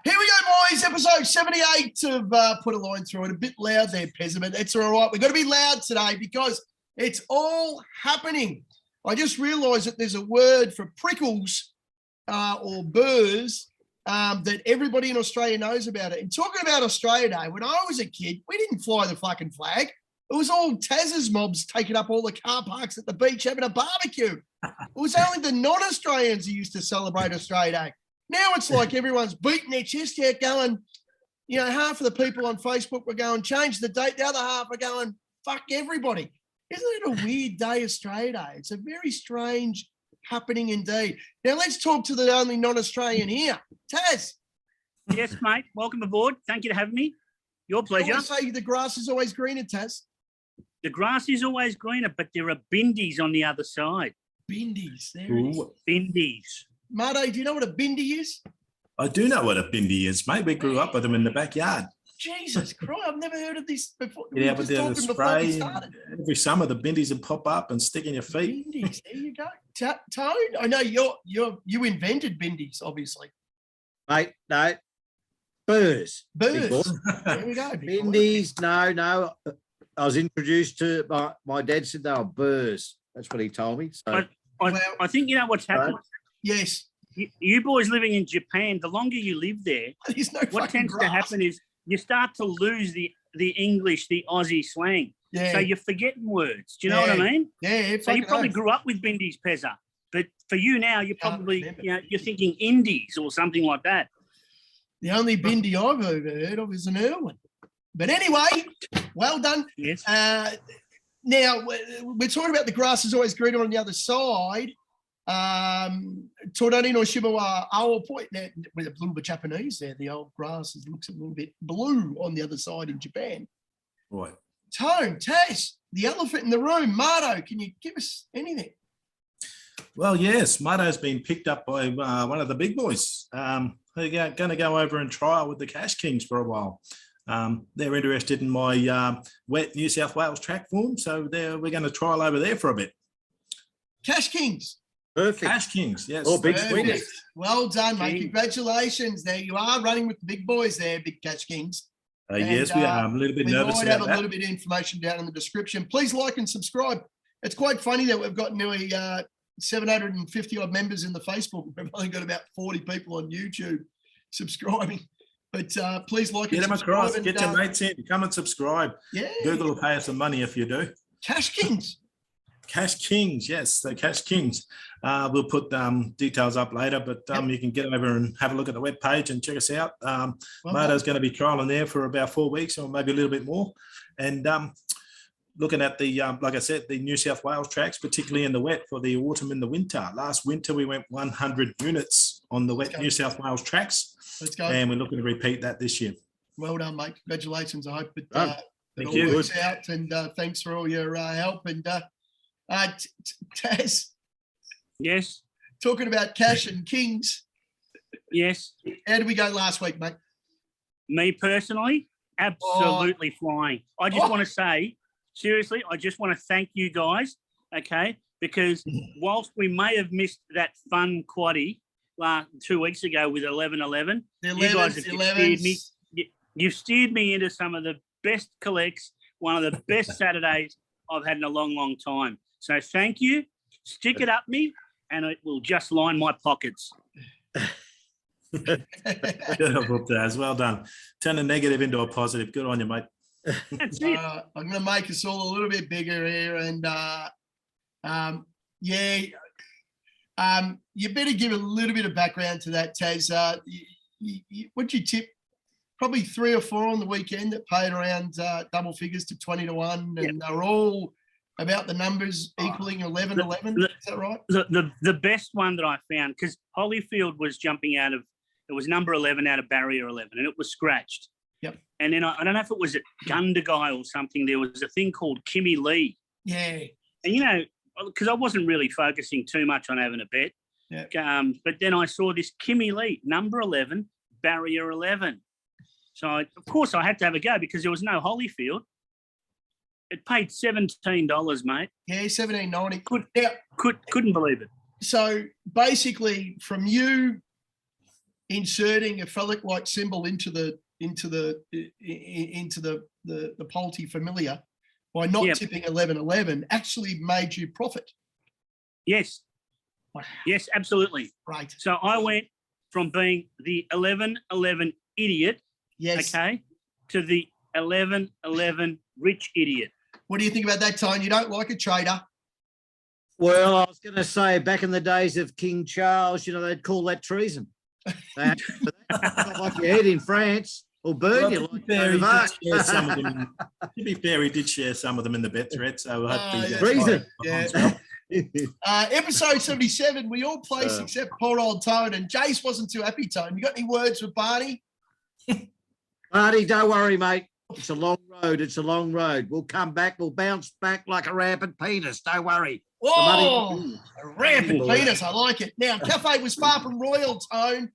Here we go, boys. Episode 78 of Put a Line Through It. A bit loud there, Pezza, it's all right. We've got to be loud today because it's all happening. I just realised that there's a word for prickles or burrs that everybody in Australia knows about it. And talking about Australia Day, when I was a kid, we didn't fly the fucking flag. It was all Tas's mobs taking up all the car parks at the beach having a barbecue. It was only the non-Australians who used to celebrate Australia Day. Now it's like everyone's beating their chest out going, you know, half of the people on Facebook were going, change the date. The other half are going, fuck everybody. Isn't it a weird day, Australia Day? It's a very strange happening indeed. Now let's talk to the only non-Australian here. Taz. Yes, mate. Welcome aboard. Thank you for having me. Your pleasure. I want to say the grass is always greener, Taz. The grass is always greener, but there are bindies on the other side. Bindies. There it is. Bindies. Mardo, do you know what a bindi is? I do know what a bindi is, mate. We grew up with them in the backyard. Jesus Christ, I've never heard of this before. Yeah, but they're the spray. Every summer, the bindies would pop up and stick in your feet. Bindies, there you go. Tone, I know you invented bindies, obviously. Mate, no. Burrs. Burrs. There we go. Bindies, no. I was introduced to, my dad said they were burrs. That's what he told me. So. I think you know what's happened. Yes. You boys living in Japan, the longer you live there, what tends to happen is you start to lose the English, the Aussie slang. Yeah. So you're forgetting words. Do you know what I mean? Yeah. So you probably grew up with bindies, Pezza. But for you now, you're probably, you're thinking indies or something like that. The only bindi I've ever heard of is an Irwin. But anyway, well done. Yes. Now, we're talking about the grass is always greener on the other side. Tornado no Shibawa Owl Point, there with a little bit Japanese there. The old grass looks a little bit blue on the other side in Japan. Right. Tone, Taz, the elephant in the room, Mardo, can you give us anything? Well, yes, Mardo's been picked up by one of the big boys. They're going to go over and trial with the Cash Kings for a while. They're interested in my wet New South Wales track form, so we're going to trial over there for a bit. Cash Kings. Perfect. Cash Kings, yes. Oh, big swingers. Well done, mate. Congratulations. There you are running with the big boys there, Big Cash Kings. Yes, we are. I'm a little bit nervous about that. We might have a little bit of information down in the description. Please like and subscribe. It's quite funny that we've got nearly 750 odd members in the Facebook. We've only got about 40 people on YouTube subscribing. But please like and subscribe. Get them across. Get your mates in. Come and subscribe. Yeah. Google will pay us some money if you do. Cash Kings. Cash Kings, yes, the Cash Kings. We'll put details up later, but you can get over and have a look at the webpage and check us out. Mardo's going to be trialling there for about 4 weeks or maybe a little bit more. And looking at the, like I said, the New South Wales tracks, particularly in the wet for the autumn and the winter. Last winter, we went 100 units on the wet New South Wales tracks. Let's go. And we're looking to repeat that this year. Well done, mate. Congratulations. I hope it Thank all you. works out. And thanks for all your help. And Taz. Yes. Talking about Cash and Kings. Yes. How did we go last week, mate? Me personally, absolutely flying. I just want to say, seriously, I just want to thank you guys, okay? Because whilst we may have missed that fun quaddie 2 weeks ago with 11-11, you guys have steered me. You've steered me into some of the best collects, one of the best Saturdays I've had in a long, long time. So thank you. Stick it up me, and it will just line my pockets. Good up there, well done. Turn a negative into a positive. Good on you, mate. That's it. I'm going to make us all a little bit bigger here, and you better give a little bit of background to that, Taz. What'd you tip? Probably 3 or 4 on the weekend that paid around double figures to 20 to 1, and they're all about the numbers equaling 11-11. Is that right? The best one that I found, because Holyfield was jumping out of, it was number 11 out of barrier 11, and it was scratched. Yep. And then I don't know if it was at Gundagai or something, there was a thing called Kimmy Lee. Yeah. And, you know, because I wasn't really focusing too much on having a bet. Yeah. But then I saw this Kimmy Lee, number 11, barrier 11. So, of course, I had to have a go because there was no Holyfield. It paid $17, mate. Yeah, $17.90. Couldn't believe it. So basically, from you inserting a phallic-like symbol into the Polty Familiar by not Yep. tipping 11-11 actually made you profit. Yes. Wow. Yes, absolutely. Great. So I went from being the 11-11 idiot, Yes. okay, to the 11-11 rich idiot. What do you think about that, Tone? You don't like a trader? Well, I was going to say, back in the days of King Charles, they'd call that treason. They had to like your head in France or burn Well, you. to be Like fair, he Joan of did share Arc. some of them. To be fair, he did share some of them in the bet thread, so we'll have to. yeah, Treason. Yeah. Episode 77, we all placed except poor old Tone, and Jace wasn't too happy, Tone. You got any words for Barney? Barney, don't worry, mate. It's a long road. It's a long road. We'll come back. We'll bounce back like a rampant penis. Don't worry. Whoa, a rampant penis. I like it. Now, Cafe was far from royal, Tone.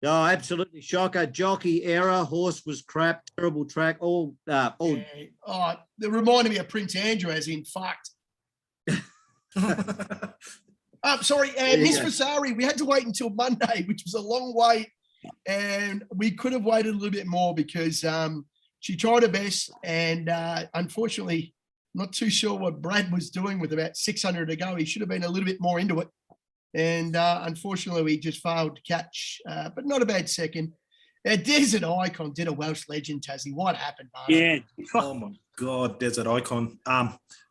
Oh, absolutely shocker. Jockey error. Horse was crap. Terrible track. All. Yeah. Oh, it reminded me of Prince Andrew, as in fucked. Sorry, and Miss Vasari, we had to wait until Monday, which was a long wait, and we could have waited a little bit more because she tried her best, and unfortunately, not too sure what Brad was doing with about 600 to go. He should have been a little bit more into it, and unfortunately, we just failed to catch, but not a bad second. Desert Icon did a Welsh legend, Tassie. What happened, Barney? Yeah. Oh my God, Desert Icon.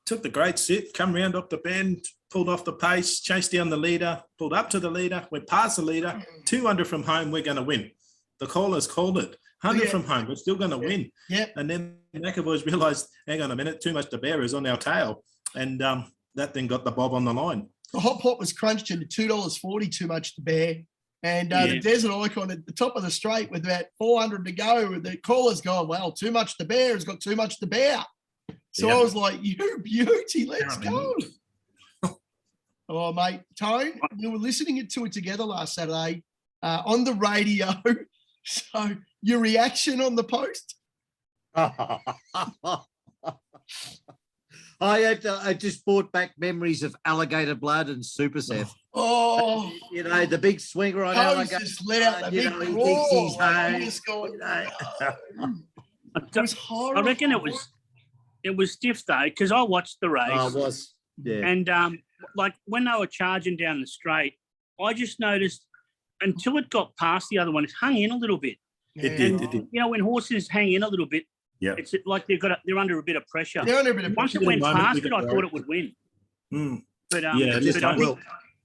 Took the great sit, come round off the bend, pulled off the pace, chased down the leader, pulled up to the leader, went past the leader, 200 from home, we're going to win. The callers called it. 100 from home, we're still going to win. Yeah. And then the McAvoys realised, hang on a minute, too much to bear is on our tail. And that then got the bob on the line. The hot pot was crunched into $2.40, too much to bear. And the Desert Icon at the top of the straight with about 400 to go, the caller's gone, well, too much to bear has got too much to bear. So I was like, you beauty, let's go. Oh, mate, Tone, we were listening to it together last Saturday on the radio. So your reaction on the post? I just brought back memories of Alligator Blood and Super Seth. Oh, The big swinger on Tones Alligator just let out the big he roar. thinks he's Like, home. he just going, I it was horrible. reckon it was stiff though, because I watched the race. Oh, it was. Yeah. And like when they were charging down the straight, I just noticed until it got past the other one, it hung in a little bit. It did. You know, when horses hang in a little bit, Yeah. it's like they're under a bit of pressure. They're under a bit of Once pressure. it went Moment, past we it, got I thought it would win. Mm. But Yeah, it is but I time. think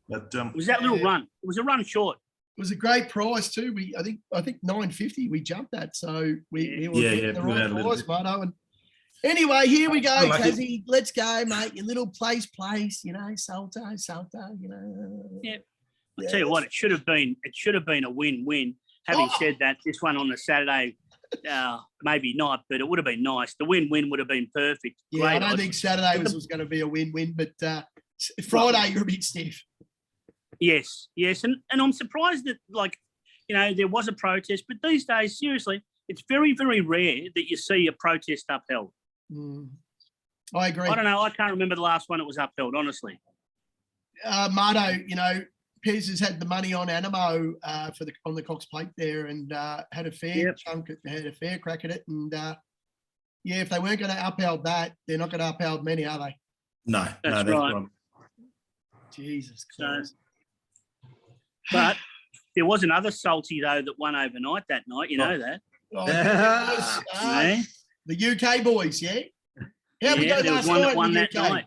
But it was that little run. It was a run short. It was a great prize too. I think 950 we jumped that, so we were Yeah, getting the blew right out a little prize, bit. Marto. And anyway, here we go, I like it. Tassie. Let's go, mate. Your little place, Salto, Yeah. I'll tell you what, it should have been a win-win. Having said that, this one on the Saturday, maybe not, but it would have been nice. The win-win would have been perfect. Yeah, I Great don't odds. think Saturday was going to be a win-win, but Friday you're a bit stiff. Yes, and I'm surprised that there was a protest, but these days, seriously, it's very, very rare that you see a protest upheld. I agree. I don't know. I can't remember the last one it was upheld, honestly. Marto, Pez has had the money on Animo on the Cox Plate there, and had a fair had a fair crack at it. And if they weren't going to upheld that, they're not going to upheld many, are they? no, That's that's right. right. Jesus So- Christ. But there was another salty, though, that won overnight that night. You know that. Oh, Yeah? the UK boys, yeah? How we go there was last one night that won in the that UK? night.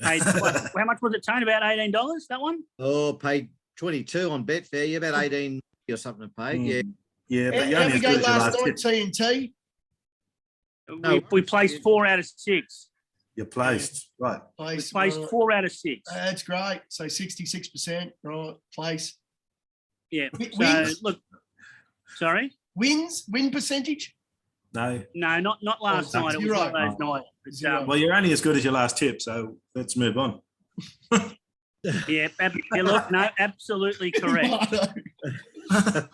Paid, how much was it, Tone? About $18, that one? Oh, paid 22 on Betfair. Yeah, about 18 or something to pay. Yeah. Yeah, but you're How only we as go good as your last last night, tip. TNT? No, We placed 4 out of 6. You're placed. Right. We Place, placed right. 4 out of 6. That's great. So 66%, right, place. Yeah. Wins? So, look, sorry? Win percentage? No. No, not last Oh, night. It was zero. one of those nights. But, Zero. Well, you're only as good as your last tip, so let's move on. yeah, look, no, absolutely correct. Marto,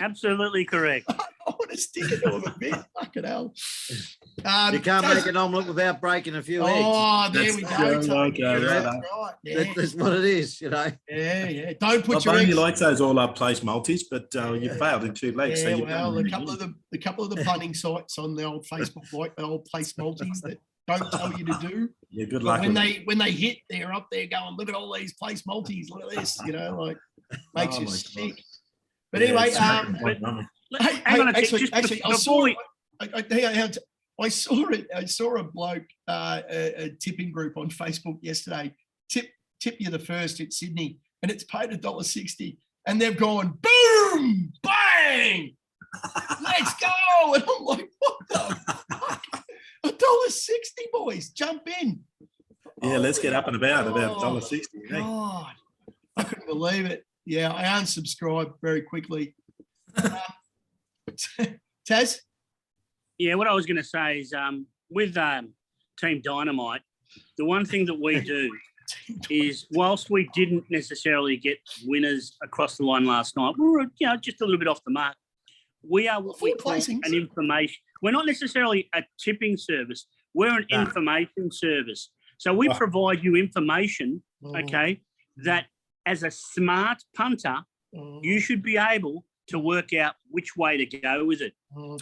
Absolutely correct. I want to stick it to him a bit. Fucking hell. You can't make an omelette without breaking a few eggs. Oh, there we go. That's- Tony. okay, Yeah, right that's on. right. Yeah, That's what it is, you know. yeah. Don't put your Boney eggs. likes those all up place multis, but you failed in 2 legs. Yeah, so you well, a couple of the punning sites on the old Facebook, like the old place multis that don't tell you to do. yeah, good But luck. when with they hit, they're up there going, look at all these place multis. Look at this, like makes Oh you my God. sick. But Yeah, anyway, it's rubbish. Hang on a sec, just actually, I before saw. we- I saw it. I saw a bloke, a tipping group on Facebook yesterday. Tip you the first at Sydney, and it's paid $1.60, and they've gone boom, bang, let's go, and I'm like, what the fuck? $1.60, boys, jump in. Yeah, let's get up and about Oh, $1.60. eh? God, I couldn't believe it. Yeah, I unsubscribed very quickly. Taz. Yeah, what I was going to say is with Team Dynamite, the one thing that we do is whilst we didn't necessarily get winners across the line last night, we were just a little bit off the mark. We are what we call placings. an information. We're not necessarily a tipping service. We're an information service. So we provide you information, okay, that as a smart punter, you should be able to work out which way to go with it.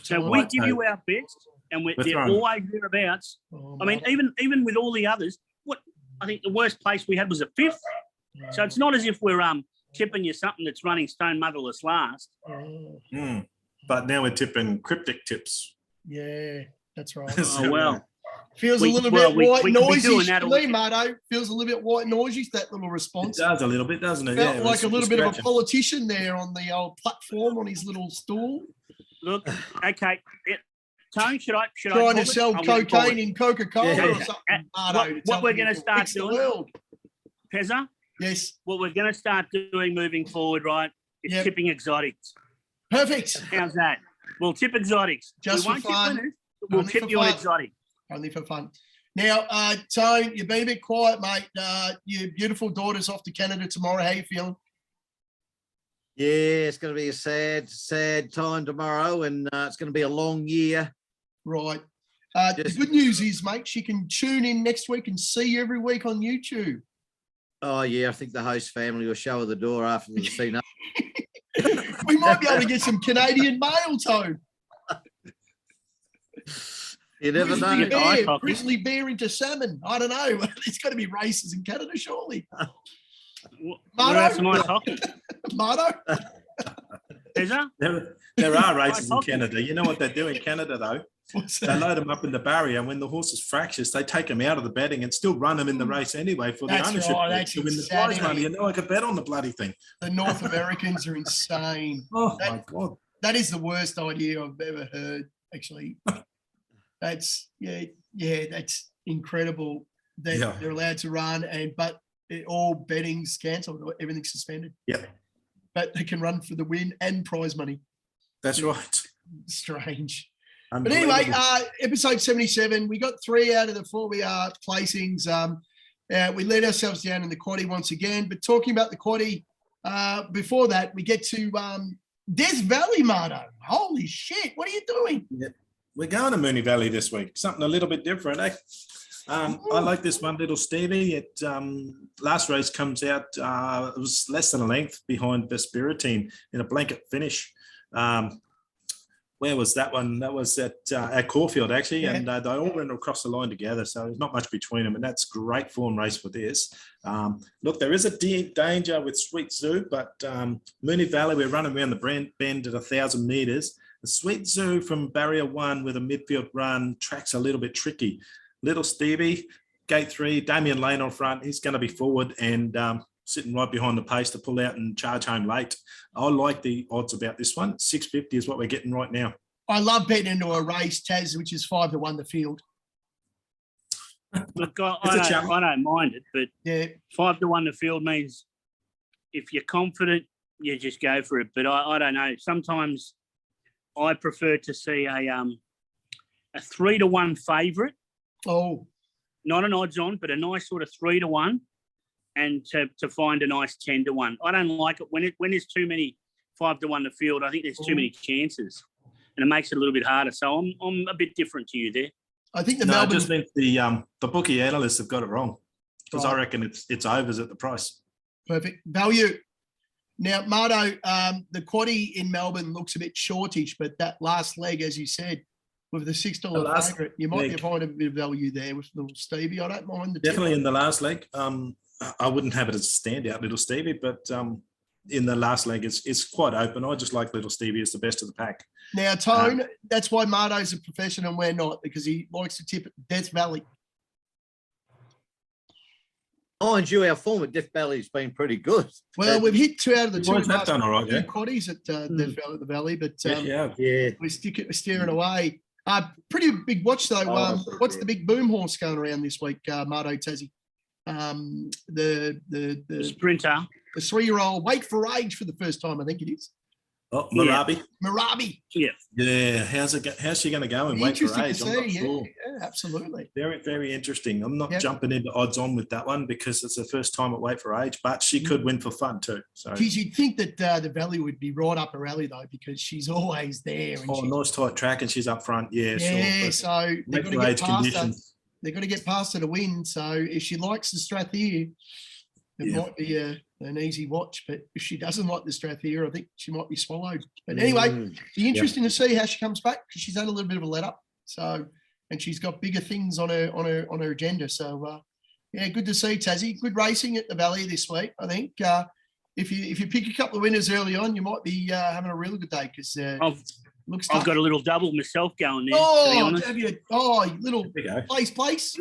So we give you our best, and they're throwing- always thereabouts. I mean, even with all the others, I think the worst place we had was a 5th. So it's not as if we're tipping you something that's running stone motherless last. Mm. But now we're tipping cryptic tips. Yeah, that's right. Oh well, Feels We- a little well, bit we- white we could be noisy doing to that all me, weekend. Marto. Feels a little bit white noisy, that little It response. does a little bit, doesn't it? Felt yeah, like a little bit of a scratching. politician there on the old platform on his little stool, look, okay. Tony, should I trying to pull it? sell I'm gonna pull cocaine it. in Coca-Cola Yeah. or something. Marto, What we're going gonna to start fix the doing- world. Pezza, Yes, what we're going to start doing moving forward, right, is Yep. tipping exotics. perfect. How's that? We'll tip exotics. Just we for won't tip fun. winners, but we'll Only tip for you an fun. exotic. Only for fun. Now, Tone, you've been a bit quiet, mate. Your beautiful daughter's off to Canada tomorrow. How you feeling? Yeah, it's going to be a sad time tomorrow, and it's going to be a long year. Right. The Just- good news is, mate, she can tune in next week and see you every week on YouTube. Oh yeah, I think the host family will show her the door after they've seen us. We might be able to get some Canadian mail, Tone. You never Grizzly know. Get the ice bear, hockey. grizzly bear into salmon. I don't know. It's got to be races in Canada, surely. We'll Marto? have some ice hockey. Marto? Pezza? There are races in hockey. Canada. You know what they do in Canada, though? What's They that? load them up in the barrier, and when the horses fractures, they take them out of the betting and still run them in the race anyway for the That's ownership right, bid that's to win the prize insanity. money. You know, I could bet on the bloody thing. The North Americans are insane. Oh That- my God! That is the worst idea I've ever heard, actually. That's that's incredible that Yeah. they're allowed to run, but all betting's cancelled, everything's suspended. Yeah, But they can run for the win and prize money. that's right. Strange. But anyway, Unbelievable. episode 77, we got 3 out of the 4 placings. We let ourselves down in the quaddie once again, but talking about the quaddie, before that, we get to Des Valley, Marto. Holy shit, what are you doing? We're going to Mooney Valley this week. Something a little bit different, eh? I like this one, Little Stevie. It last race comes out. It was less than a length behind Vesperitine in a blanket finish. Where was that one? That was at Caulfield, actually, Yeah. and they all went across the line together, so there's not much between them, and that's great form race for this. Look, there is a danger with Sweet Zoo, but Mooney Valley, we're running around the bend at 1,000 metres. The Sweet Zoo from barrier 1 with a midfield run, track's a little bit tricky. Little Stevie, gate 3, Damien Lane on front, he's going to be forward and sitting right behind the pace to pull out and charge home late. I like the odds about this one. 650 is what we're getting right now. I love betting into a race, Taz, which is 5-1 the field. Look, It's a challenge. I don't mind it, but Yeah, 5-1 the field means if you're confident, you just go for it. But I don't know. Sometimes I prefer to see a 3-1 favourite, oh, not an odds on, but a nice sort of 3-1, and to find a nice 10-1. I don't like it when there's too many 5-1 the field. I think there's too many chances, and it makes it a little bit harder. So I'm a bit different to you there. I think the No, it Melbourne. just means the bookie analysts have got it wrong because I Right. reckon it's overs at the price. Perfect value. Now, Mardo, the quaddie in Melbourne looks a bit shortish, but that last leg, as you said, with the $6 The last favourite, you might be leg. finding a bit of value there with little Stevie. I don't mind the Definitely tip. in the last leg. I wouldn't have it as a standout, Little Stevie, but in the last leg, it's quite open. I just like Little Stevie as the best of the pack. Now, Tone, that's why Mardo's a professional and we're not, because he likes to tip at Death Valley. Mind you, our form at Death Valley's been pretty good. Well, we've hit 2 out of the 2 Why's that done all right, two yeah? quaddies at Death Valley, the Valley, but Yeah. Yeah. we're steering away. Pretty big watch though. Oh, What's the big boom horse going around this week, Mardo Tassie? The The sprinter. 3-year-old Wait for Age for the first time, I think it is. Oh, Yeah. Marabi. Marabi. Yeah. How's she going to go and wait for Interesting to age? I'm not see. Yeah, sure. yeah, absolutely. Very, very interesting. I'm not Yep. jumping into odds on with that one because it's the first time at Wait for Age, but she could win for fun too. So, Geez, you'd think that the Valley would be right up her alley though, because she's always there. And oh, she's, nice tight track, and she's up front. Yeah, yeah, sure. so they've Wait got to for get age past her. conditions. They've got to get past her to win. So if she likes the Strathir, it Yeah. might be an easy watch. But if she doesn't like the Strathir, I think she might be swallowed. But anyway, Mm. it'll be interesting to see how she comes back, because she's had a little bit of a let up. So, and she's got bigger things on her agenda. So, yeah, good to see Tassie. Good racing at the Valley this week. I think if you pick a couple of winners early on, you might be having a really good day, because looks I've tough. got a little double myself going there, to be Oh, honest. have you? Oh, little There you go. place.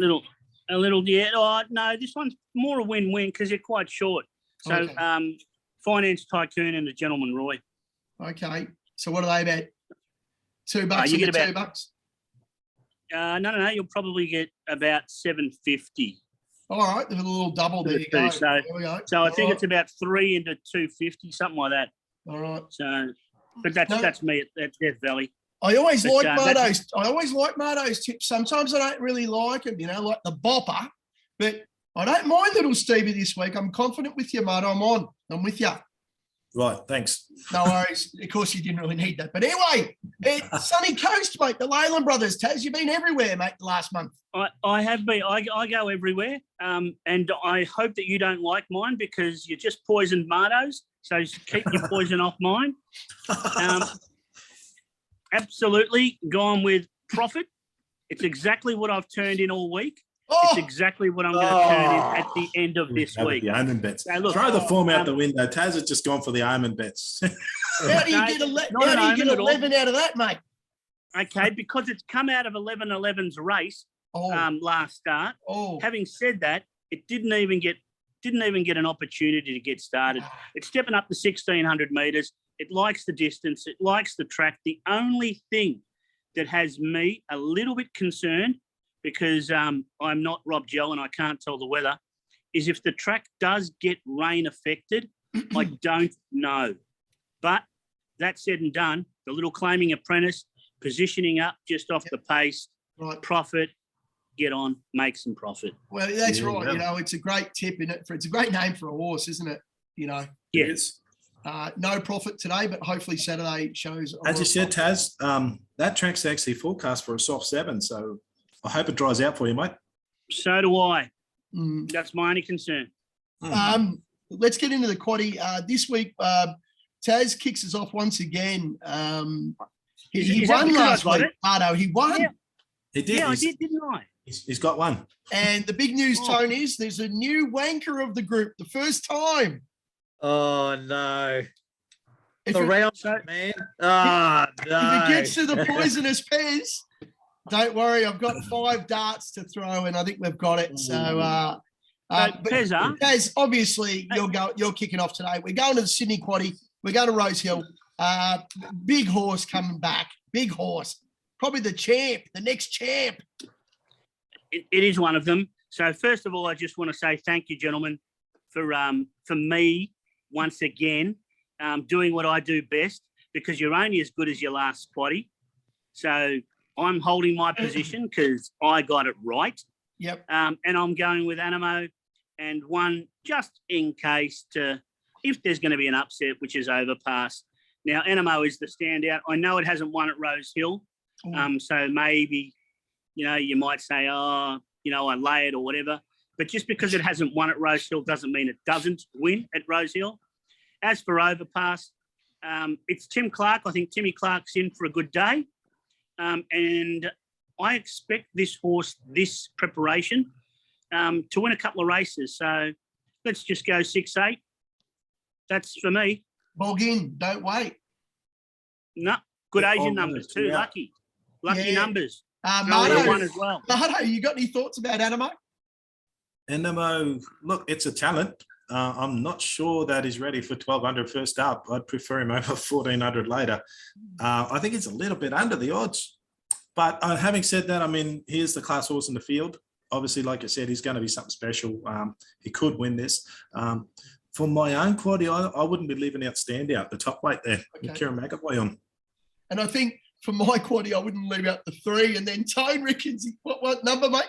A little, yeah. Oh, no, this one's more a win-win because they're quite short. So, Okay. Finance Tycoon and the Gentleman Roy. Okay. So what are they about? $2 you and get the about- $2. No, you'll probably get about 750. All right, there's a little double there. You Two, go. so- There we go. So I think All it's about 3 into 250, something like that. right. All right. So, but that's No. that's me at Death Valley. I always But, like that's- Mardo's. I always like Mardo's tips. Sometimes I don't really like them, like the bopper. But I don't mind little Stevie this week. I'm confident with you, Mardo. I'm on. I'm with you. Right, thanks. No worries. Of course, you didn't really need that. But anyway, it's Sunny Coast, mate. The Leyland brothers. Taz, you've been everywhere, mate, the last month. I have been. I go everywhere, and I hope that you don't like mine because you just poisoned Mardo's. So keep your poison off mine. Absolutely gone with profit. It's exactly what I've turned in all week. It's Oh, exactly what I'm going to turn in at the end of this Go with week. the omen bets. Now, look, Throw the form out um, the window. Taz has just gone for the omen bets. how do you No, get, not an how do you omen get at all. 11 out of that, mate? Okay, because it's come out of 11-11's race Oh, last start. oh. Having said that, it didn't even get an opportunity to get started. It's stepping up to 1,600 metres. It likes the distance. It likes the track. The only thing that has me a little bit concerned, because I'm not Rob Gell and I can't tell the weather, is if the track does get rain affected, I don't know. But that said and done, the little Claiming Apprentice, positioning up just off the pace, Right. profit, get on, make some profit. Well, that's Yeah, right. well. It's a great tip in it. It's a great name for a horse, isn't it? Yes. No profit today, but hopefully Saturday shows. As you said, Taz, that track's actually forecast for a soft 7, so I hope it dries out for you, mate. So do I. Mm. That's my only concern. Let's get into the quaddie. This week, Taz kicks us off once again. He Is that won because I last got week. it? Ardo, he won. Yeah. He did. Yeah, I he's, did, didn't I? he's got one. And the big news, Oh. Tone, is there's a new wanker of the group, the first time. Oh no. If The it, round So- man. Oh no. if it gets to the poisonous Pez, don't worry, I've got 5 darts to throw, and I think we've got it. So, but Pezza, Guys, obviously you're kicking off today. We're going to the Sydney Quaddie. We're going to Rose Hill. Big horse coming back. Big horse. Probably the champ, the next champ. it is one of them. So first of all, I just want to say thank you, gentlemen, for me once again doing what I do best, because you're only as good as your last quaddie. So I'm holding my position because I got it right. Yep. And I'm going with Animo and one just in case if there's going to be an upset, which is Overpass. Now, Animo is the standout. I know it hasn't won at Rose Hill, so maybe you might say, oh, I lay it or whatever. But just because it hasn't won at Rosehill doesn't mean it doesn't win at Rosehill. As for Overpass, it's Tim Clark. I think Timmy Clark's in for a good day. And I expect this horse, this preparation, to win a couple of races. So let's just go 6-8. That's for me. Bog in, don't wait. No, good Yeah, Asian all numbers good, too. yeah. Lucky Yeah. numbers. One Mardo, as well. Mardo, you got any thoughts about Animo? Enemo, look, it's a talent. I'm not sure that he's ready for 1200 first up. I'd prefer him over 1400 later. I think it's a little bit under the odds. But having said that, I mean, here's the class horse in the field. Obviously, like I said, he's going to be something special. He could win this. For my own quality, I wouldn't be leaving out Standout, the top weight there, with Okay. Kieran McAvoy on. And I think for my quaddy, I wouldn't leave out the 3. And then Tone reckons, what number, mate?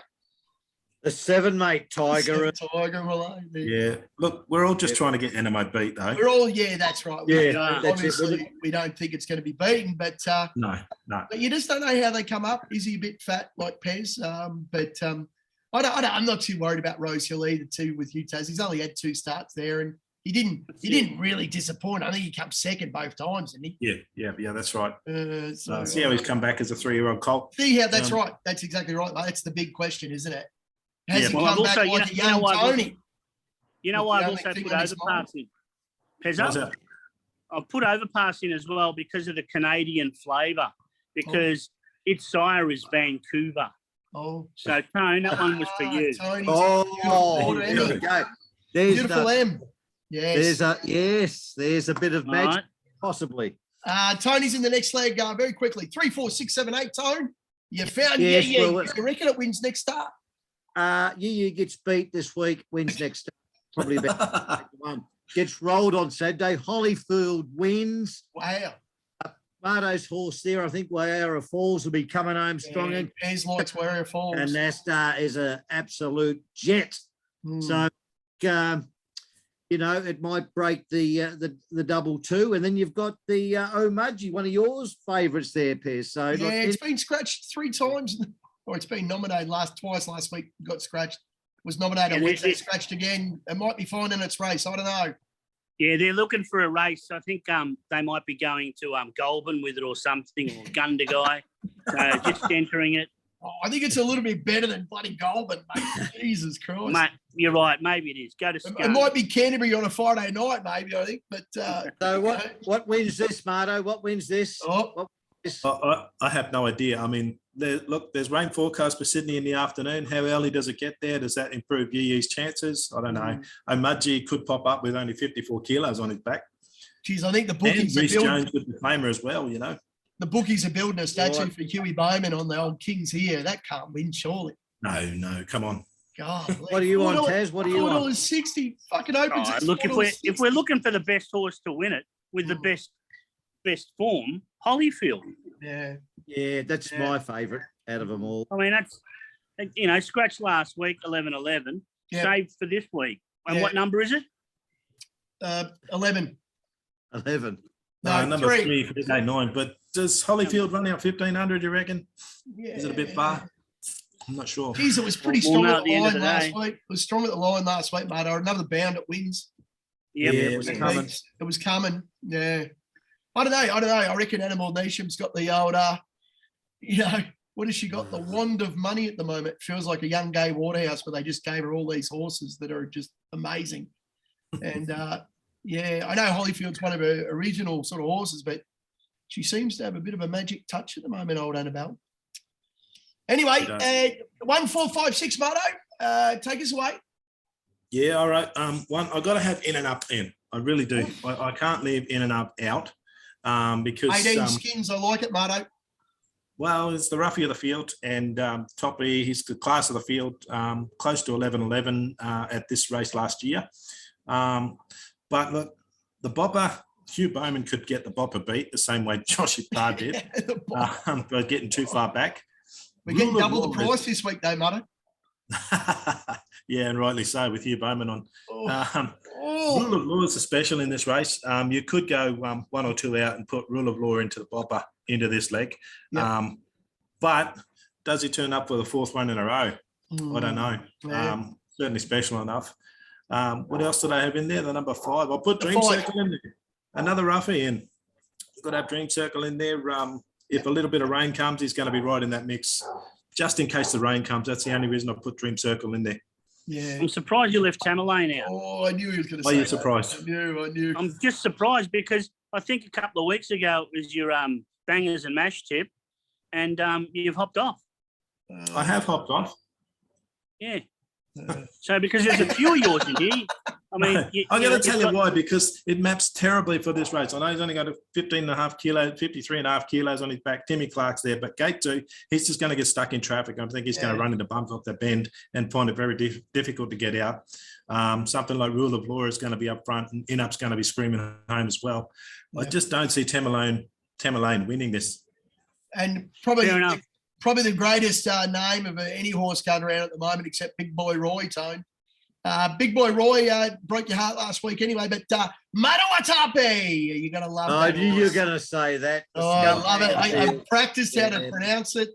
The 7, mate, Tiger. Tiger Malone. Yeah. Look, we're all just trying to get Enemo beat, though. We're all, that's right. Yeah, that's it. Obviously, we don't think it's going to be beaten, but No. you just don't know how they come up. Is he a bit fat like Pez? I'm not too worried about Rosehill either. Too with you, Taz. He's only had 2 starts there, and he didn't really disappoint. I think he came second both times, didn't he? Yeah, that's right. See how So he's come back as a 3-year-old colt. see how that's Um, right. That's exactly right. Mate. That's the big question, isn't it? Has Yeah, he well, come I've back also- like a you know young what, I've Tony? You know With why the I've only also thing put on his Overpass in? How's Pezzo? that? I've put Overpass in as well because of the Canadian flavour, because its sire is Vancouver. Oh, So, Tone, that one was for you. Tony's Oh, beautiful, there Emmy. we go. There's Beautiful the, M. Yes. there's a bit of All magic, right. possibly. Tony's in the next leg. Very quickly. 3, 4, 6, 7, 8. Tone. You found Yes, yeah. well, You reckon it wins next start? Yu gets beat this week, wins next, probably about one. Gets rolled on Saturday. Holyfield wins. Wow. Mardo's horse there, I think Wayara Falls will be coming home strong. And Pez likes Warrior Falls. And Nastar is an absolute jet. Hmm. So, it might break the double 2. And then you've got the Omaji, one of yours favourites there, Piers. So, yeah, look, it's been scratched 3 times, or it's been nominated twice last week. Got scratched. Was nominated on Yeah, Wednesday, it- scratched again. It might be finding its race. I don't know. Yeah, they're looking for a race. I think they might be going to Goulburn with it or something, or Gundagai. So just entering it. Oh, I think it's a little bit better than bloody Goulburn, mate. Jesus Christ. Mate, you're right. Maybe it is. Go to It Scone. might be Canterbury on a Friday night, maybe, I think. But so what wins this, Mardo? What wins this? oh, This- I have no idea. I mean, there's rain forecast for Sydney in the afternoon. How early does it get there? Does that improve Yi's chances? I don't know. Omaji could pop up with only 54 kilos on his back. geez, I think the And bookies are Reece building. Jones with the claimer as well, The bookies are building a statue Right. for Huey Bowman on the old Kings here. That can't win, surely. No, come on. God, What are you on, Taz? What are you on? $4.60 fucking opens. Oh, at look, if $4.60. we're looking for the best horse to win it with the best form, Holyfield. Yeah. Yeah, that's Yeah. my favourite out of them all. I mean, that's scratch last week, 11-11, Yeah. saved for this week. And Yeah. what number is it? 11. 11. No, Number 3. 3 for day 9. But does Holyfield run out 1500, you reckon? Yeah. Is it a bit far? I'm not sure. Geez, it was pretty We'll strong know at at the the end of line the last day. week. It was strong at the line last week, mate. Another bound it wins. Yep. Yeah, it was coming. It was coming. Yeah. I don't know. I reckon Animal Nisham's got the old, what has she got? The wand of money at the moment. Feels like a young Gay Waterhouse, where they just gave her all these horses that are just amazing. And yeah, I know Holyfield's one of her original sort of horses, but she seems to have a bit of a magic touch at the moment, old Annabelle. Anyway, She does. 1, 4, 5, 6, Mardo. Take us away. Yeah, all right. One, I got to have in and up in. I really do. I can't leave in and up out because 18 skins. I like it, Mardo. well, it's the roughie of the field, and Toppy, he's the class of the field, close to 11-11 at this race last year. But look, the bopper, Hugh Bowman could get the bopper beat the same way Josh Parr did, by getting too far back. We're getting Rule of double the law price this week, though, Mardo. Yeah, and rightly so with Hugh Bowman on. Oh, Rule of law is a special in this race. You could go 1 or 2 out and put rule of law into the bopper into this leg. Yeah. But does he turn up for the fourth one in a row? I don't know. Yeah. Certainly special enough. What else did I have in there? The number 5. I'll put The Dream 5. Circle in there. Another roughie in. Got to have Dream Circle in there. If a little bit of rain comes, he's going to be right in that mix. Just in case the rain comes, that's the only reason I put Dream Circle in there. Yeah. I'm surprised you left Tamerlane out. Oh, I knew he was going to Are say you that. surprised? I knew. I'm just surprised because I think a couple of weeks ago it was your bangers and mash tip, and you've hopped off. I have hopped off. Yeah. Uh, So because there's a few of yours in here, I mean, I'm going to tell you got- why, because it maps terribly for this race. I know he's only got a 15.5 kilos, 53.5 kilos on his back. Timmy Clark's there, but gate 2, he's just going to get stuck in traffic. I think he's going to run into bumps off the bend and find it very difficult to get out. Something like Rule of Law is going to be up front, and Inup's going to be screaming home as well. I just don't see Tamerlane winning this. and probably Fair enough. the greatest name of any horse going around at the moment, except Big Boy Roy, Tone. Big Boy Roy broke your heart last week anyway, but Matawatape, you're going to love I that knew you were horse. going to say that. Oh, I love it. I practiced how to Yeah. pronounce it.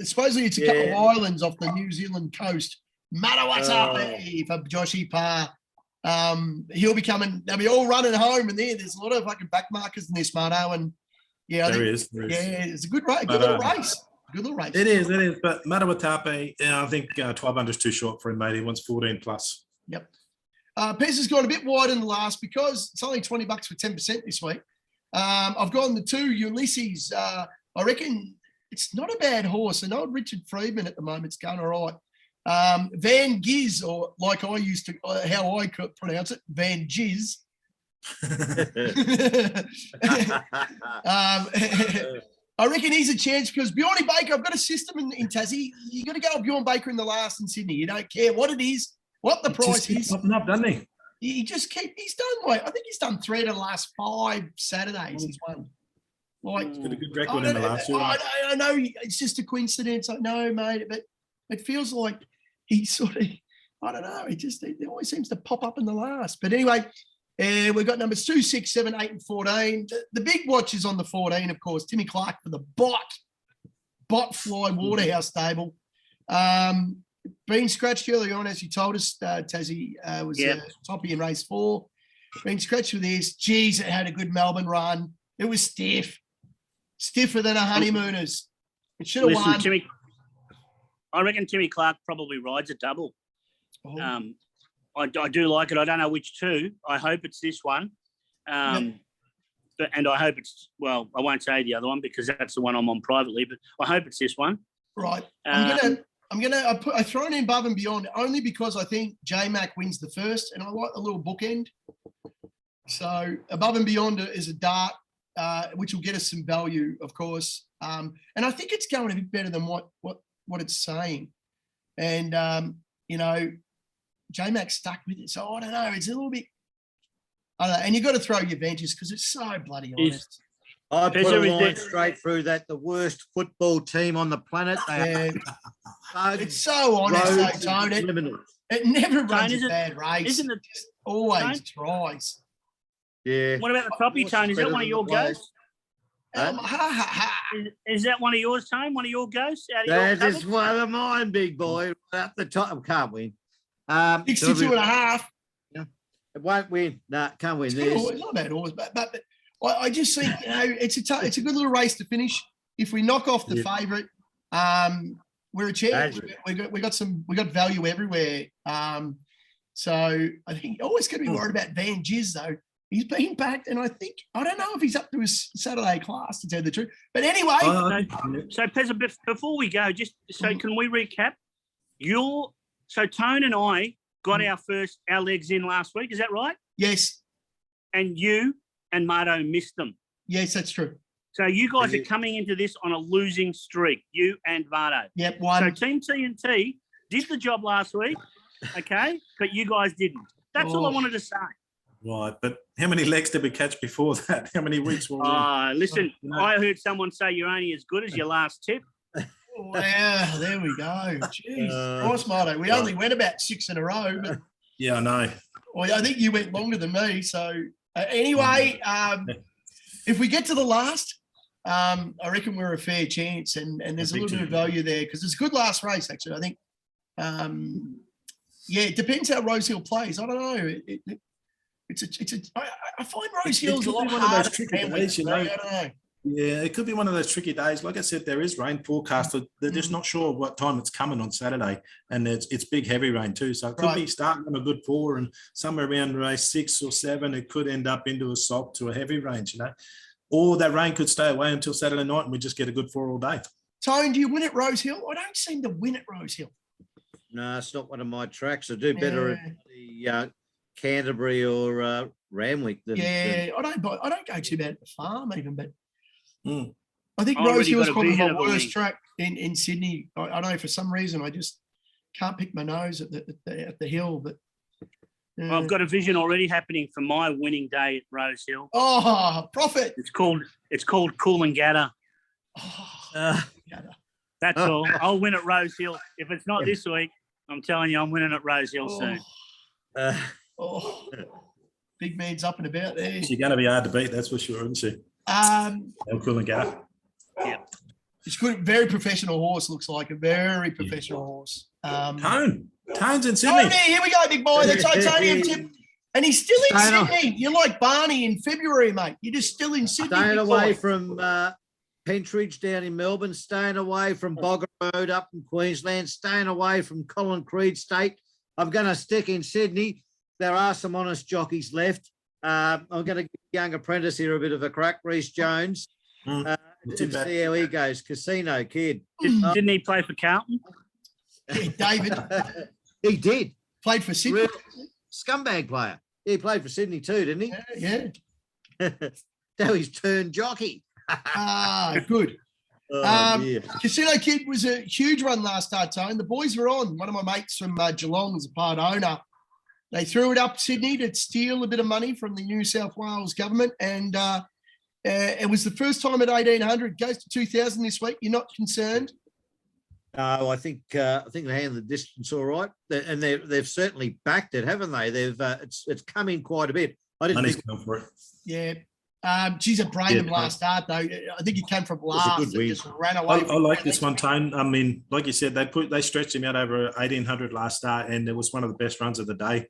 Supposedly it's a couple of islands off the New Zealand coast. Matawatape for Joshy Parr. He'll be coming. They'll be all running home, and there's a lot of fucking back markers in this, Mato. And yeah, There is. yeah, it's a good race. But, Good little race. Good little race. It is. But Matawatape, I think 1,200 is too short for him, mate. He wants 14 plus. Yep. Pez has gone a bit wide in the last because it's only $20 for 10% this week. I've gone the 2 Ulysses. I reckon it's not a bad horse. And old Richard Friedman at the moment's going all right. Van Giz, or like I used to, how I could pronounce it, Van Giz. I reckon he's a chance because Bjorny Baker, I've got a system in Tassie. You got to go with Bjorn Baker in the last in Sydney. You don't care what it is, what the price He's is. popping up, doesn't he? He's done like, I think he's done 3 of the last 5 Saturdays he's won. Like, He's got a good record in the last year. I know it's just a coincidence. I know, mate, but it feels like he sort of, I don't know. He always seems to pop up in the last. But anyway, we've got numbers 2, 6, 7, 8, and 14. The big watch is on the 14, of course. Timmy Clark for the Bot Fly Waterhouse stable. Been scratched early on, as you told us. Tassie was toppy in race 4. Been scratched with this. Geez, it had a good Melbourne run. It was stiff. Stiffer than a honeymooners. It should have won. I reckon Timmy Clark probably rides a double. Oh. I do like it. I don't know which 2. I hope it's this one. And I hope it's, well, I won't say the other one because that's the one I'm on privately, but I hope it's this one. Right. I thrown in Above and Beyond only because I think J-Mac wins the first, and I like the little bookend. So Above and Beyond is a dart, which will get us some value, of course. And I think it's going a bit better than what it's saying. And J-Mac stuck with it. So I don't know. It's a little bit, I don't know. And you've got to throw your Ventus because it's so bloody honest. I put a line straight through that. The worst football team on the planet. It's so honest, though, Tone. It never runs a bad race. Isn't it? Just always tries. Yeah. What about the Toppy, Tone? Is that one of your ghosts? Is that one of yours, Tone? One of your ghosts? That is one of mine, big boy. Up the top. Can't win. 62.5. Yeah. It won't win. No, can't win. It's not a bad horse, but I just think it's a good little race to finish. If we knock off the favourite, we're a chance. We got value everywhere. So I think you're always going to be worried about Van Giz though. He's been backed, and I don't know if he's up to his Saturday class to tell the truth. But anyway, so Pez, before we go, just so can we recap? So Tone and I got our legs in last week. Is that right? Yes. And you and Marto missed them. Yes, that's true. So you guys are coming into this on a losing streak, you and Marto. Yep, one. So Team TNT did the job last week, okay, but you guys didn't. That's all I wanted to say. Right, but how many legs did we catch before that? How many weeks were we? Listen, I heard someone say you're only as good as your last tip. Wow, there we go. Jeez. Horse Marto. We only went about 6 in a row. But, yeah, I know. Well, I think you went longer than me. So anyway, if we get to the last, I reckon we're a fair chance, and there's a big little bit of chance. value there because it's a good last race. Actually, I think. Yeah, it depends how Rosehill plays. I don't know. I find Rosehill's a could lot be one of those harder to tricky handle. days, you know. I don't know. Yeah, it could be one of those tricky days. Like I said, there is rain forecasted. They're just not sure what time it's coming on Saturday, and it's big heavy rain too. So it could be Right. starting on a good 4, and somewhere around race 6 or 7, it could end up into a soft to a heavy range, you know. Or that rain could stay away until Saturday night, and we just get a good 4 all day. Tone, do you win at Rosehill? I don't seem to win at Rosehill. No, it's not one of my tracks. I do better at the Canterbury or Ramwick than. Yeah, I don't go too bad at the farm even, but Mm. I think I already Rosehill's got a probably vision my of a worst win. track in Sydney. I know for some reason I just can't pick my nose at the hill, but I've got a vision already happening for my winning day at Rosehill. profit. It's called Coolangatta. Oh, That's all. I'll win at Rosehill. If it's not this week, I'm telling you, I'm winning at Rosehill soon. oh. Big man's up and about there. She's going to be hard to beat, that's for sure, isn't she? Cool and go. It's good, very professional horse. Looks like a very professional horse. Tone's in Sydney. Tony, here we go, big boy. That's right, Tony. And he's still in Staying Sydney. You're like Barney in February, mate. You're just still in Sydney. Staying big away boy. from Pentridge down in Melbourne, staying away from Bogger Road up in Queensland, staying away from Colin Creed State. I'm going to stick in Sydney. There are some honest jockeys left. I'm going to give young apprentice here a bit of a crack, Reece Jones, Not too and bad. see how he goes. Casino Kid. Didn't he play for Carlton? Yeah, David He did. played for Sydney. Real scumbag player. He played for Sydney too, didn't he? Yeah. Now he's turned jockey. Good. Oh, dear. Casino Kid was a huge run last start, Tone. The boys were on. One of my mates from Geelong was a part owner. They threw it up Sydney to steal a bit of money from the New South Wales government, and it was the first time at 1,800. Goes to 2,000 this week. You're not concerned? No, I think they handled the distance all right, and they've certainly backed it, haven't they? They've it's come in quite a bit. I didn't Money's think going for it. Yeah. Geez, it brained him Yeah. last start though. I think he came from was a last good and win. just ran away. I like this one, Tone. I mean, like you said, they stretched him out over 1,800 last start, and it was one of the best runs of the day.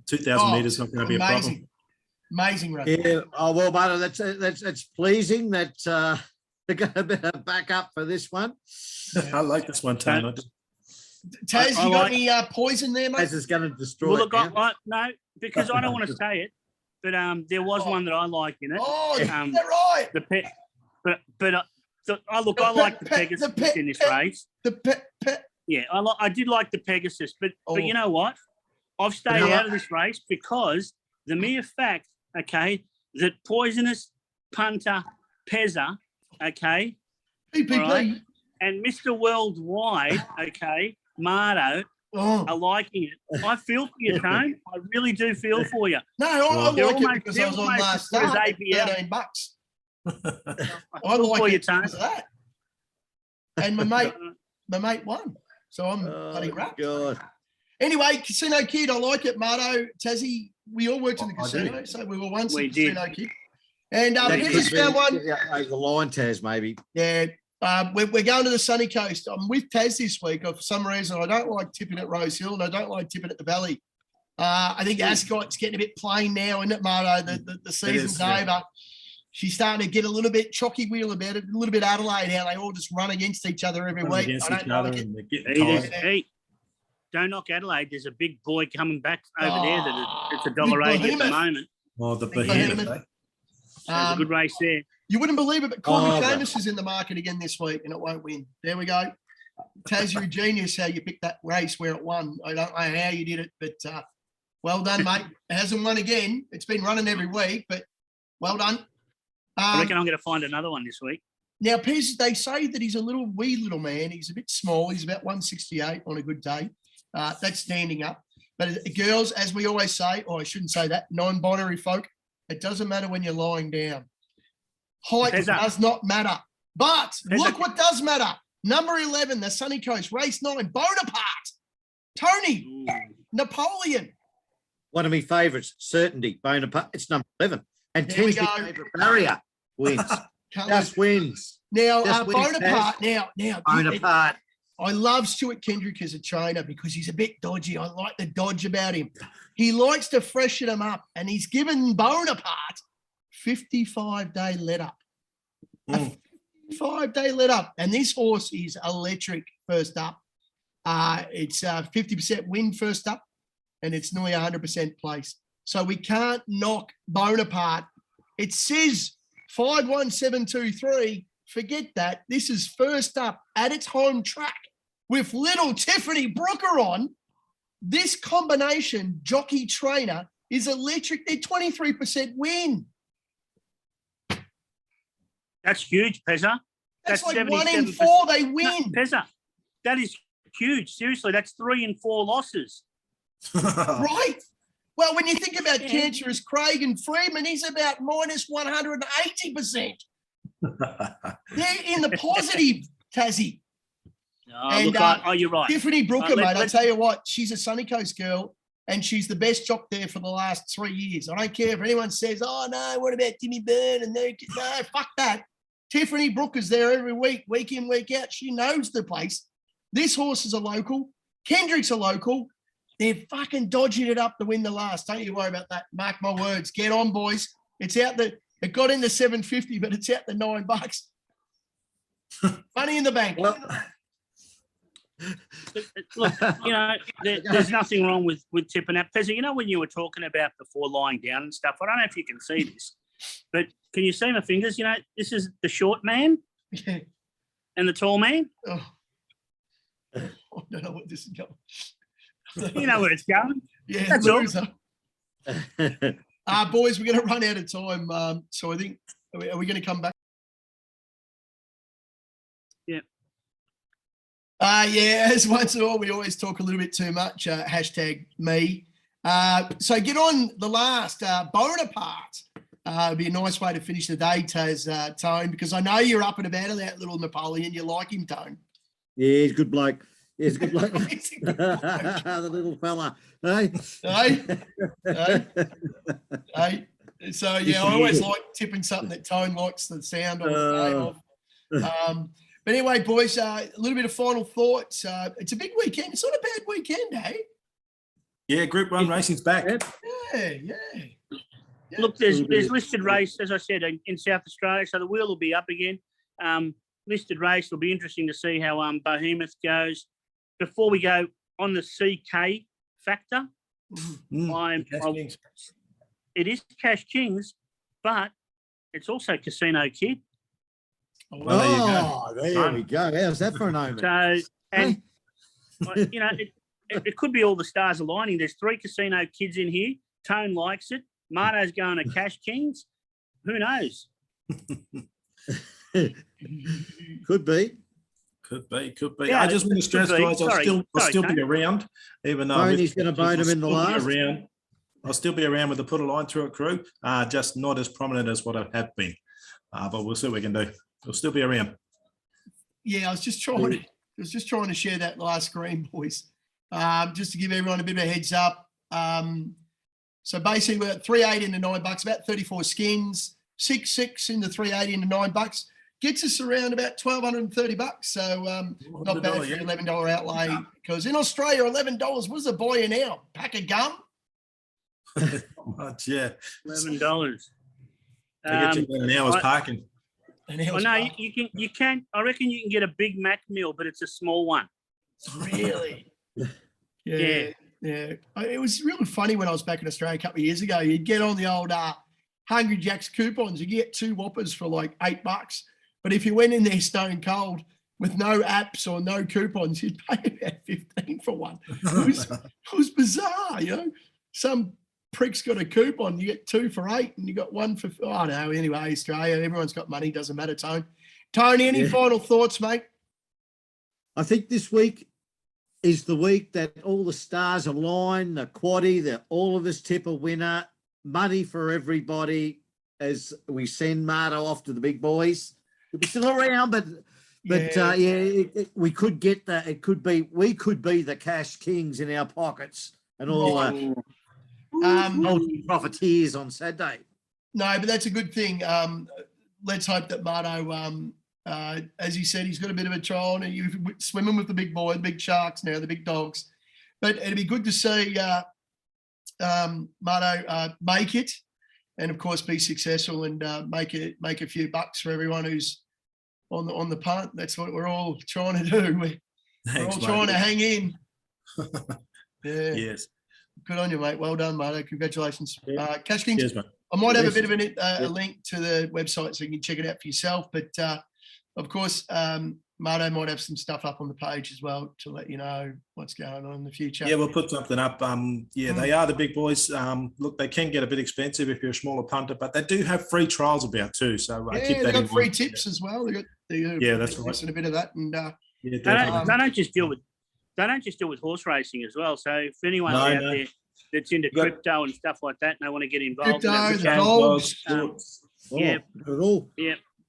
2,000 metres not going to be a problem. Amazing run. Yeah. Oh well, Marta, that's pleasing that they're going to be a back up for this one. I like this one, Tone. Taz, I you got like- any poison there, mate? As is going to destroy. Well, it look, now. no, because I don't want to say it, but there was one that I like in it. Oh, is Um, that right? The pet, I look, I like the Pegasus in this race. The pet. Yeah, I did like the Pegasus, but Oh. you know what? I've stayed know out what? of this race because the mere fact, okay, that Poisonous, Punter, Pezza, okay, PPP. all right, and Mr. Worldwide, okay, Mardo Oh. are liking it. I feel for you, Tone. I really do feel for you. No, I Well, like they're it almost- because they're I was on almost last as good as start at ABL. $13. I I feel like for you, it Tone. because of that. And my mate won. So I'm bloody Oh, wrapped. God. Anyway, Casino Kid, I like it. Marto, Tassie, we all worked in the I do. casino, so we were once We a Casino Kid. And That Pegasus could be found one. over the line, Taz, maybe. Yeah, we're going to the sunny coast. I'm with Taz this week. For some reason, I don't like tipping at Rosehill, and I don't like tipping at the Valley. I think Ascot's getting a bit plain now, isn't it, Marto? The season's yeah. over. She's starting to get a little bit chalky wheel about it, a little bit Adelaide, how they all just run against each other every week. Against I each don't other like it. and they're getting Hey, tired. hey, don't knock Adelaide. There's a big boy coming back over there. It's Big $1.80 at the behemoth. moment. Oh, the Big behemoth. behemoth. eh? There's a good race there. You wouldn't believe it, but Corby Oh, Famous is in the market again this week, and it won't win. There we go. Taz, you're a genius how you picked that race where it won. I don't know how you did it, but well done, mate. It hasn't won again. It's been running every week, but well done. I reckon I'm going to find another one this week. Now, Pez, they say that he's a wee little man. He's a bit small. He's about 168 on a good day. That's standing up. But girls, as we always say, or I shouldn't say that, non-binary folk, it doesn't matter when you're lying down. Height Pezza. does not matter. But Pezza. look what does matter. Number 11, the Sunny Coast, race 9, Bonaparte. Tony, Ooh. Napoleon. One of my favourites, Certainty, Bonaparte. It's number 11. And There we 10's my go. favourite barrier wins. Can't Just lose. wins. Now, just wins, Bonaparte. Now, Bonaparte. I love Stuart Kendrick as a trainer because he's a bit dodgy. I like the dodge about him. He likes to freshen them up, and he's given Bonaparte 55-day let up. A 55-day let up, and this horse is electric first up. It's 50% win first up, and it's nearly 100% place. So we can't knock Bonaparte. It says 51723. Forget that. This is first up at its home track with little Tiffany Brooker on. This combination, jockey trainer, is electric. They're 23% win. That's huge, Pezza. That's like 1 77%. in 4 they No, win. Pezza, that is huge. Seriously, that's 3 in 4 losses. Right? Well, when you think about Yeah. Cancerous Craig and Freeman, he's about minus 180%. They're in the positive, Tassie. Oh, And, look, you're right. Tiffany Brooker, let- mate, I let's- tell you what, she's a Sunny Coast girl, and she's the best jock there for the last 3 years. I don't care if anyone says, oh, no, what about Timmy Byrne? And no, fuck that. Tiffany Brooker's there every week in, week out. She knows the place. This horse is a local. Kendrick's a local. They're fucking dodging it up to win the last. Don't you worry about that. Mark my words. Get on, boys. It's out the. It got into 750, but it's out the $9. Money in the bank. Well, Look, there's nothing wrong with tipping that. Pezza, when you were talking about before lying down and stuff, I don't know if you can see this, but can you see my fingers? This is the short man and the tall man. Oh. I don't know what this is going. You know where it's going. Yeah, That's all. loser. Boys, we're going to run out of time. So I think, are we going to come back? Yeah. Yeah, as once in a while, we always talk a little bit too much. Hashtag me. So get on the last Bonaparte. It'd be a nice way to finish the day, Tone, because I know you're up and about of that little Napoleon. You like him, Tone. yeah, he's a good bloke. He's a good bloke. He's a good bloke. The little fella. Hey? Hey. So, yeah, I always like tipping something that Tone likes the sound of. The name of. But anyway, boys, a little bit of final thoughts. It's a big weekend. It's not a bad weekend, eh? Yeah, Group 1 racing's back. Yep. Yeah. Look, there's listed race, as I said, in South Australia, so the wheel will be up again. Listed race will be interesting to see how Behemoth goes. Before we go on the CK factor, it is Cash Kings, but it's also Casino Kid. Oh, there we go. How's that for an omen? So, and it could be all the stars aligning. There's 3 Casino Kids in here. Tone likes it. Marto's going to Cash Kings. Who knows? Could be. Could be. Yeah, I just want to stress, could be. guys, I'll still be Tony. around, even though Tony's going to bone him in the last. I'll still be around with the Put a Line Through It crew, just not as prominent as what I have been. But we'll see what we can do. We'll still be around. Yeah, I was just trying to share that last screen, boys. Just to give everyone a bit of a heads up. So basically we're at 380 into $9, about 34 skins, 6 into 380 into $9. Gets us around about $1,230. So not bad for your $11 outlay. Because in Australia, $11, what's a buy now? Pack of gum? Much, yeah. $11. I get you an hour's parking. You can. I reckon you can get a Big Mac meal, but it's a small one. Really? Yeah. It was really funny when I was back in Australia a couple of years ago. You'd get on the old Hungry Jack's coupons. You get 2 Whoppers for like $8. But if you went in there stone cold with no apps or no coupons, you'd pay about 15 for one. It was bizarre, Some prick's got a coupon, you get 2 for 8 and you got 1 for, I don't know. Anyway, Australia, everyone's got money, doesn't matter, Tone. Tony, any final thoughts, mate? I think this week is the week that all the stars align, the quaddie, all of us tip a winner, money for everybody as we send Marto off to the big boys. He'll be still around, but we could get that. We could be the Cash Kings in our pockets and all multi-profiteers on Saturday. No, but that's a good thing. let's hope that Marto, as he said, he's got a bit of a trial and he's swimming with the big boy, the big sharks now, the big dogs. But it'd be good to see Marto make it, and of course be successful and make a few bucks for everyone who's on the punt. That's what we're all trying to do. We're Thanks, all mate. trying to hang in. Yeah. Yes. Good on you, mate. Well done, Marto. Congratulations. Yeah. Cash Kings, Cheers, mate. I might have a Yes. bit of a link to the website so you can check it out for yourself. But of course, Marto might have some stuff up on the page as well to let you know what's going on in the future. Yeah, we'll put something up. They are the big boys. Look, they can get a bit expensive if you're a smaller punter, but they do have free trials about too. So Yeah, keep they that got in free mind. tips as well. They got Yeah, that's right. and a bit of that. And Yeah, They definitely. don't just deal with horse racing as well. So if anyone No, out no. there that's into You got- crypto and stuff like that, and they want to get involved, Crypto, in the that, dogs. Oh, Yeah. not at all.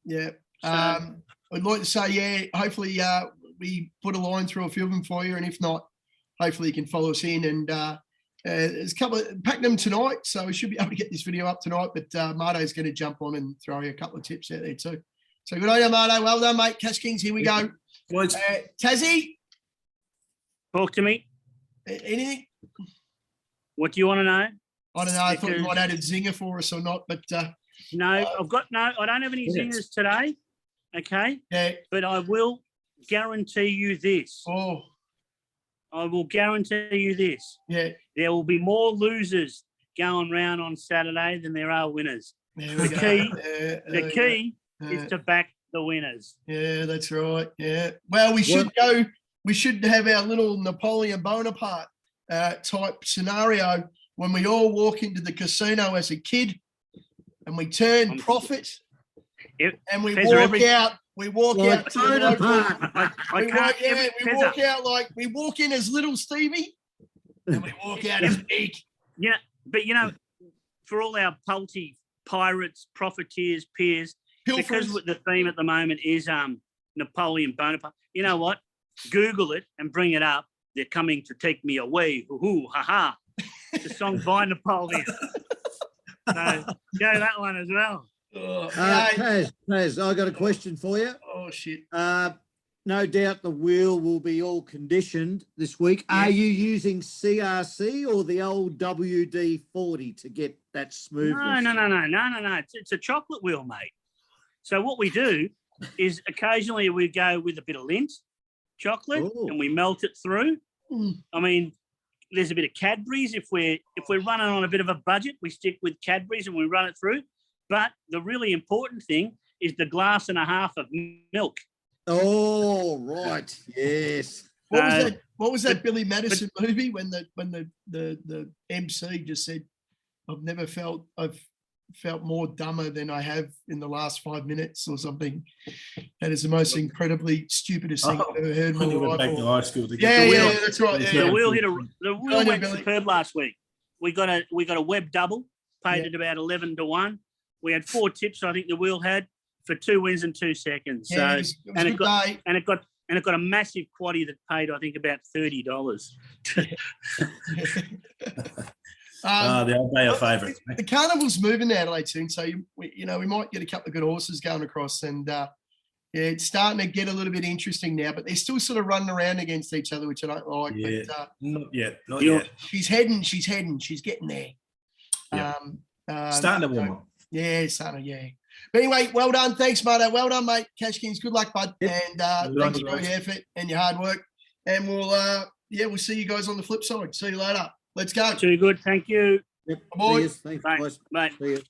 yeah. So- I'd like to say, yeah, hopefully we put a line through a few of them for you. And if not, hopefully you can follow us in. And there's a couple of packed them tonight. So we should be able to get this video up tonight. But Marto's going to jump on and throw you a couple of tips out there too. So good on you, Marto. Well done, mate. Cash Kings, here we go. Boys, Tassie, talk to me. anything? What do you want to know? I don't know. I thought you Because- might add a zinger for us or not. But No, I don't have any Yes. zingers today. Okay, yeah. but I will guarantee you this. Oh, I will guarantee you this. yeah. There will be more losers going round on Saturday than there are winners. There we The go. key- Yeah, The key yeah. is to back the winners. Yeah, that's right. Yeah. Well, we should go. We should have our little Napoleon Bonaparte type scenario when we all walk into the casino as a kid, and we turn I'm- profit, It- and we Fezzer, walk every- out. We walk Like out. To the local, Bonaparte. I we can't. walk, yeah, we Fezzer, walk out like we walk in as little Stevie, and we walk out as big. Yeah, but for all our pulty pirates, profiteers, peers, because Pilferers. the theme at the moment is Napoleon Bonaparte. You know what? Google it and bring it up. They're coming to take me away. Hoo ha ha. It's a song by Napoleon. So go that one as well. Oh, hey. Taz, I got a question for you. Oh, shit. No doubt the wheel will be all conditioned this week. Are you using CRC or the old WD-40 to get that smoothness? No. It's a chocolate wheel, mate. So what we do is occasionally we go with a bit of lint chocolate Oh. and we melt it through. Mm. I mean, there's a bit of Cadbury's. If we're running on a bit of a budget, we stick with Cadbury's and we run it through. But the really important thing is the glass and a half of milk. Oh, right. Yes. What was that Billy Madison movie when the MC just said, I've felt more dumber than I have in the last 5 minutes or something. That is the most incredibly stupidest thing I've ever heard in my when you went back life. to high school to Yeah, get yeah, the that's right. Yeah. Yeah. The wheel on you, went Billy. superb last week. We got a web double, paid at about 11-1. We had 4 tips. I think the wheel had for 2 wins and 2 seconds. Yeah, So it was and a it good day. and it got a massive quaddy that paid I think about $30. the old day of favourites. The carnival's moving to Adelaide soon, so we might get a couple of good horses going across, and it's starting to get a little bit interesting now. But they're still sort of running around against each other, which I don't like. Yeah. But Not yet. Not You're- yet. she's heading, she's getting there. Yeah. Um, Starting to warm up. Yeah, Sana, yeah. But anyway, well done. Thanks, Marto. Well done, mate. Cash Kings, good luck, bud. Yep. And Well thanks done, for your effort and your hard work. And we'll see you guys on the flip side. See you later. Let's go. Too good. Thank you. Yep. Boy. See yous. Thanks, Bye. boys. Bye. See you.